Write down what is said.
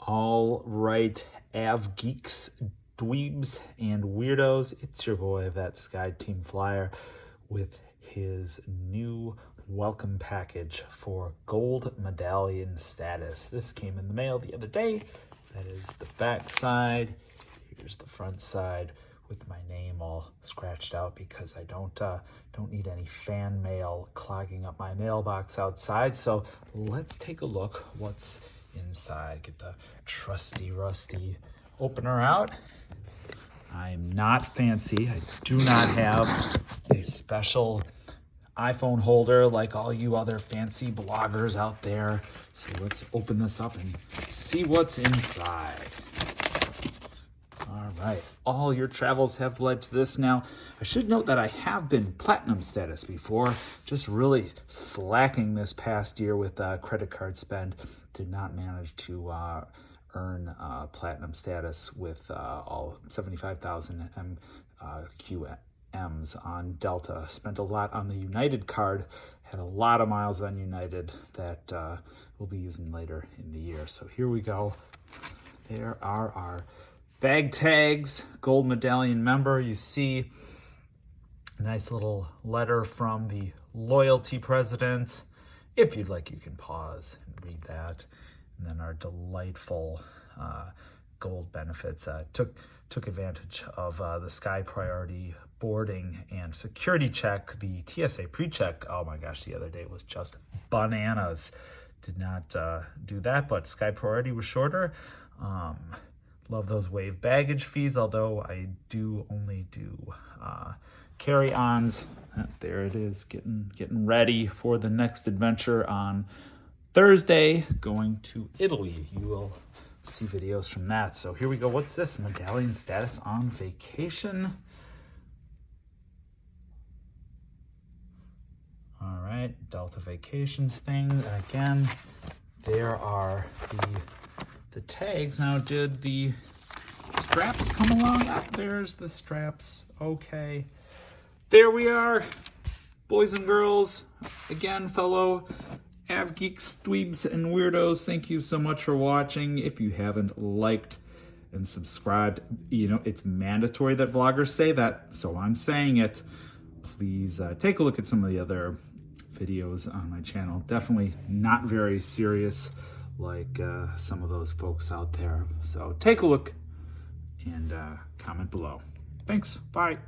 All right, Av Geeks, Dweebs, and Weirdos. It's your boy, that Sky Team Flyer, with his new welcome package for Gold Medallion status. This came in the mail the other day. That is the back side. Here's the front side with my name all scratched out because I don't need any fan mail clogging up my mailbox outside. So let's take a look what's inside. Get the trusty rusty opener out. I'm not fancy. I do not have a special iPhone holder like all you other fancy bloggers out there. So let's open this up and see what's inside. All right, all your travels have led to this. Now, I should note that I have been platinum status before, just really slacking this past year with credit card spend. Did not manage to earn platinum status with all 75,000 QMs on Delta. Spent a lot on the United card, had a lot of miles on United that we'll be using later in the year. So here we go. There are our bag tags, Gold Medallion member. You see a nice little letter from the loyalty president. If you'd like, you can pause and read that. And then our delightful gold benefits. Took advantage of the Sky Priority boarding and security check. The TSA pre-check, oh my gosh, the other day was just bananas. Did not do that, but Sky Priority was shorter. Love those wave baggage fees, although I do only do carry-ons. There it is, getting ready for the next adventure on Thursday, going to Italy. You will see videos from that. So here we go. What's this? Medallion status on vacation. All right, Delta Vacations thing. Again, there are the tags. Now, did the straps come along? Ah, there's the straps. Okay. There we are, boys and girls. Again, fellow Av Geeks, Dweebs, and Weirdos, thank you so much for watching. If you haven't liked and subscribed, you know, it's mandatory that vloggers say that, so I'm saying it. Please take a look at some of the other videos on my channel. Definitely not very serious like some of those folks out there. So take a look and comment below. Thanks. Bye.